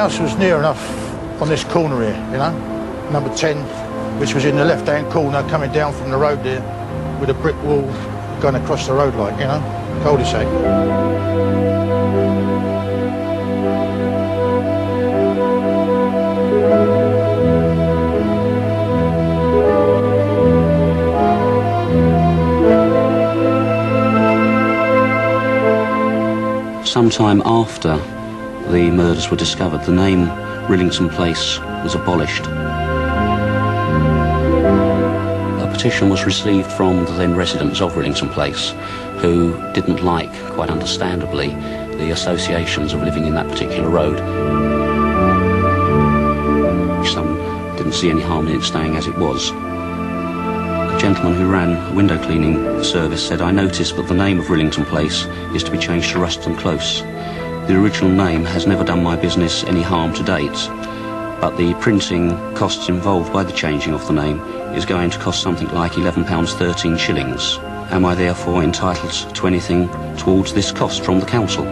house was near enough on this corner here, you know, number 10, which was in the left-hand corner coming down from the road there with a brick wall going across the road like, you know, cul-de-sac. Sometime after the murders were discovered, the name Rillington Place was abolished. A petition was received from the then residents of Rillington Place, who didn't like, quite understandably, the associations of living in that particular road. Some didn't see any harm in it staying as it was. A gentleman who ran a window cleaning service said, "I noticed that the name of Rillington Place is to be changed to Ruston Close. The original name has never done my business any harm to date, but the printing costs involved by the changing of the name is going to cost something like £11.13 shillings. Am I therefore entitled to anything towards this cost from the council?"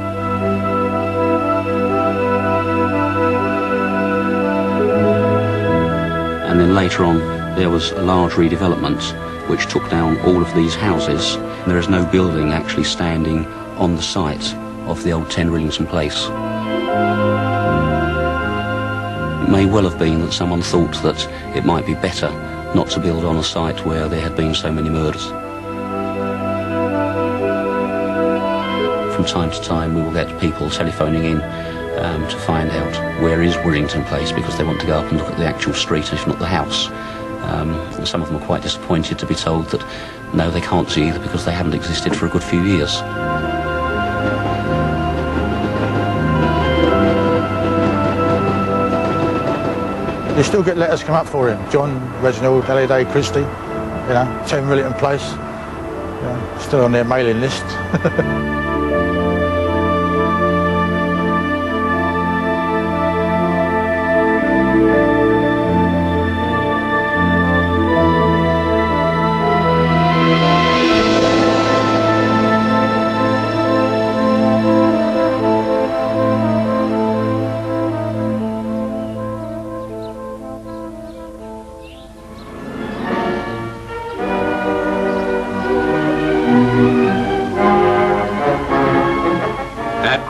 And then later on, there was a large redevelopment which took down all of these houses. There is no building actually standing on the site of the old 10 Rillington Place. It may well have been that someone thought that it might be better not to build on a site where there had been so many murders. From time to time we will get people telephoning in to find out where is Rillington Place, because they want to go up and look at the actual street, if not the house. And some of them are quite disappointed to be told that no, they can't see either, because they haven't existed for a good few years. You still get letters come up for him. John, Reginald, Halliday, Christie, you know, 10 Rillington Place. You know, still on their mailing list.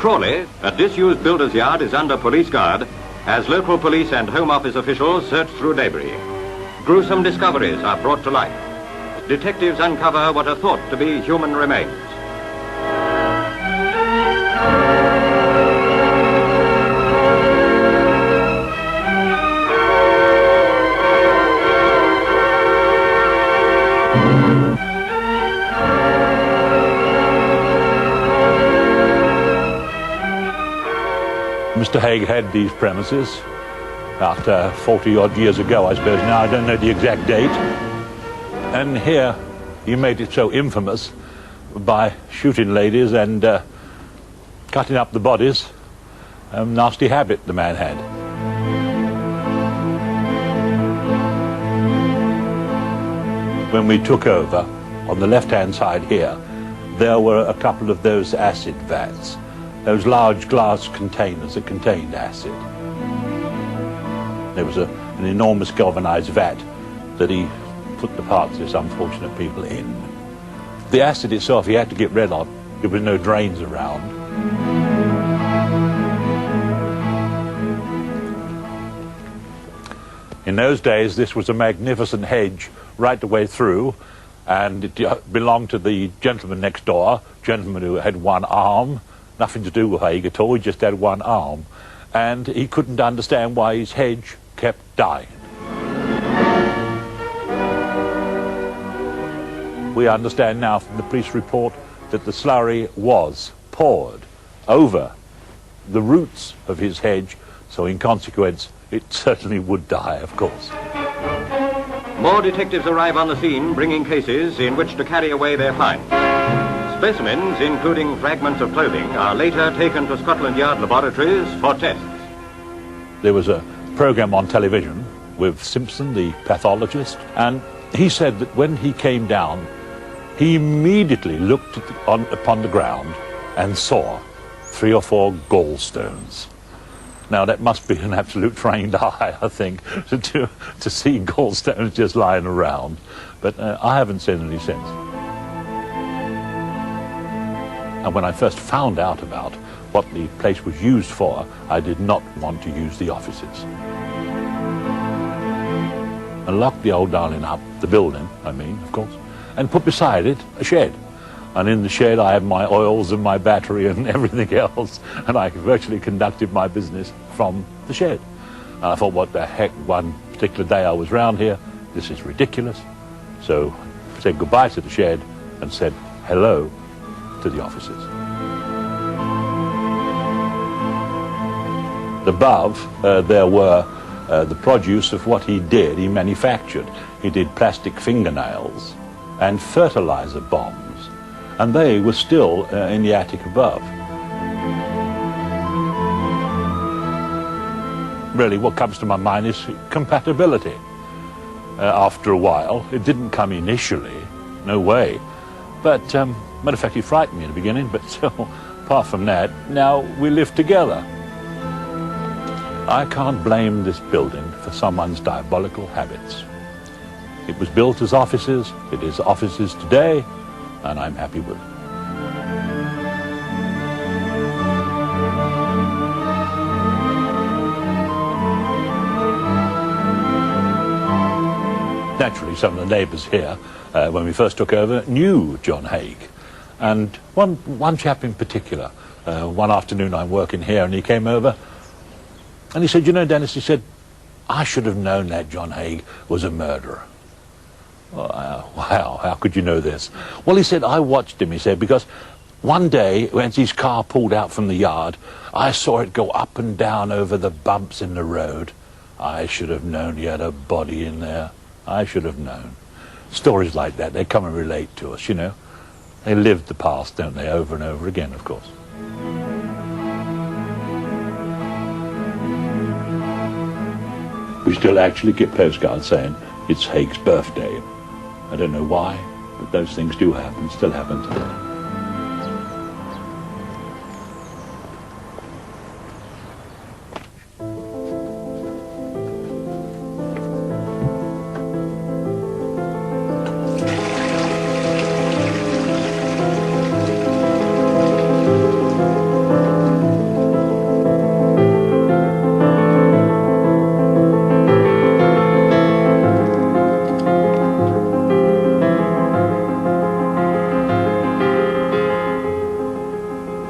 Crawley, a disused builder's yard is under police guard as local police and Home Office officials search through debris. Gruesome discoveries are brought to light. Detectives uncover what are thought to be human remains. Mr. Haigh had these premises about 40-odd years ago, I suppose. Now, I don't know the exact date. And here he made it so infamous by shooting ladies and cutting up the bodies. A nasty habit the man had. When we took over, on the left-hand side here, there were a couple of those acid vats. Those large glass containers that contained acid. There was an enormous galvanized vat that he put the parts of these unfortunate people in. The acid itself he had to get rid of. There were no drains around. In those days, this was a magnificent hedge right the way through, and it belonged to the gentleman next door, gentleman who had one arm. Nothing to do with Haigh at all, he just had one arm. And he couldn't understand why his hedge kept dying. We understand now from the police report that the slurry was poured over the roots of his hedge, so in consequence it certainly would die, of course. More detectives arrive on the scene, bringing cases in which to carry away their find. Specimens, including fragments of clothing, are later taken to Scotland Yard laboratories for tests. There was a program on television with Simpson, the pathologist, and he said that when he came down, he immediately looked upon the ground and saw 3 or 4 gallstones. Now, that must be an absolute trained eye, I think, to see gallstones just lying around. But I haven't seen any since. And when I first found out about what the place was used for, I did not want to use the offices. And locked the old darling up, the building, I mean, of course, and put beside it a shed. And in the shed I had my oils and my battery and everything else, and I virtually conducted my business from the shed. And I thought, what the heck, one particular day I was round here, this is ridiculous. So I said goodbye to the shed and said hello to the offices. Above, there were the produce of what he did. He manufactured. He did plastic fingernails and fertilizer bombs, and they were still in the attic above. Really, what comes to my mind is compatibility. After a while, it didn't come initially, no way, but matter of fact, he frightened me in the beginning, but still, apart from that, now we live together. I can't blame this building for someone's diabolical habits. It was built as offices, it is offices today, and I'm happy with it. Naturally, some of the neighbours here, when we first took over, knew John Haigh. And one chap in particular, one afternoon I'm working here and he came over and he said, you know, Dennis, he said, I should have known that John Haigh was a murderer. Wow, how could you know this? Well, he said, I watched him, he said, because one day when his car pulled out from the yard, I saw it go up and down over the bumps in the road. I should have known he had a body in there. I should have known. Stories like that, they come and relate to us, you know. They live the past, don't they, over and over again, of course. We still actually get postcards saying it's Haigh's birthday. I don't know why, but those things do happen, still happen today.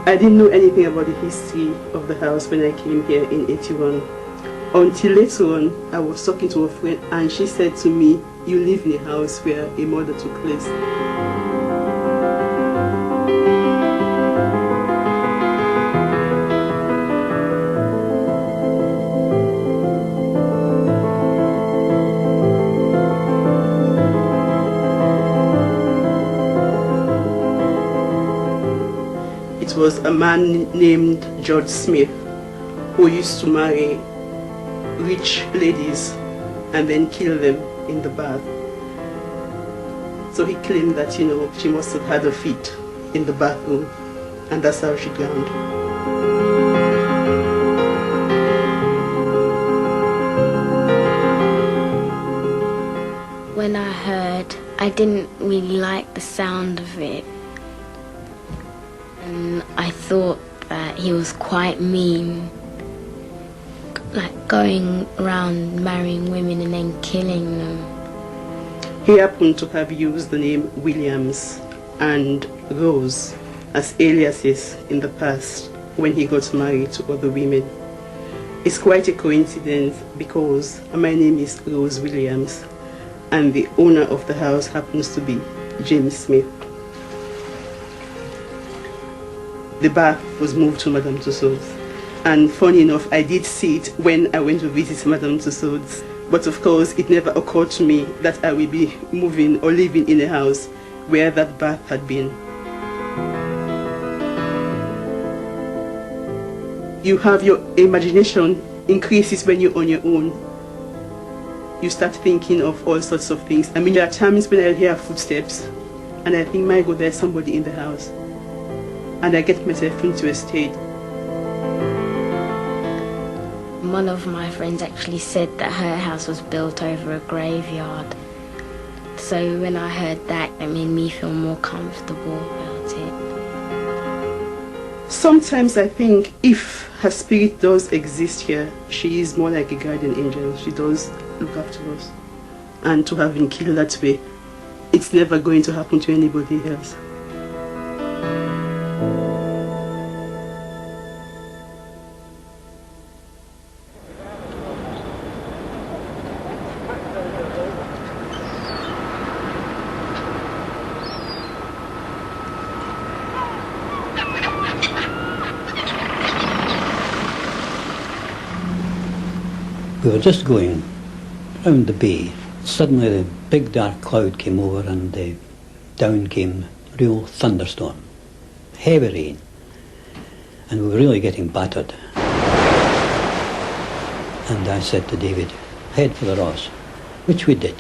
I didn't know anything about the history of the house when I came here in 81. Until later on, I was talking to a friend and she said to me, you live in a house where a murder took place. It was a man named John Smith who used to marry rich ladies and then kill them in the bath. So he claimed that, you know, she must have had her feet in the bathroom and that's how she drowned. When I heard, I didn't really like the sound of it. And I thought that he was quite mean, like going around marrying women and then killing them. He happened to have used the name Williams and Rose as aliases in the past when he got married to other women. It's quite a coincidence because my name is Rose Williams and the owner of the house happens to be James Smith. The bath was moved to Madame Tussauds. And funny enough, I did see it when I went to visit Madame Tussauds. But of course, it never occurred to me that I will be moving or living in a house where that bath had been. You have your imagination increases when you're on your own. You start thinking of all sorts of things. I mean, there are times when I hear footsteps and I think, my God, there's somebody in the house. And I get myself into a state. one of my friends actually said that her house was built over a graveyard. So when I heard that, it made me feel more comfortable about it. Sometimes I think if her spirit does exist here, she is more like a guardian angel. She does look after us. And to have been killed that way, it's never going to happen to anybody else. We were just going round the bay. Suddenly the big dark cloud came over and down came real thunderstorm, heavy rain, and we were really getting battered. And I said to David, head for the Ross, which we did,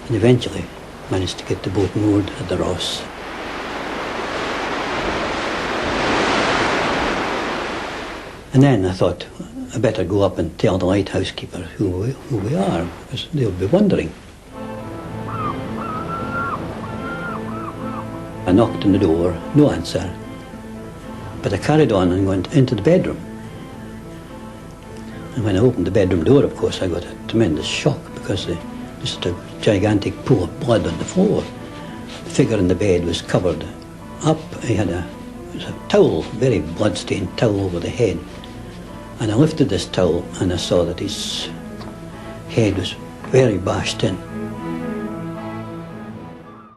and eventually managed to get the boat moored at the Ross. And then I thought, I better go up and tell the lighthouse keeper who we are, because they'll be wondering. I knocked on the door, no answer, but I carried on and went into the bedroom. And when I opened the bedroom door, of course, I got a tremendous shock because just a gigantic pool of blood on the floor. The figure in the bed was covered up. He had a towel, very blood-stained towel over the head. And I lifted this towel and I saw that his head was very bashed in.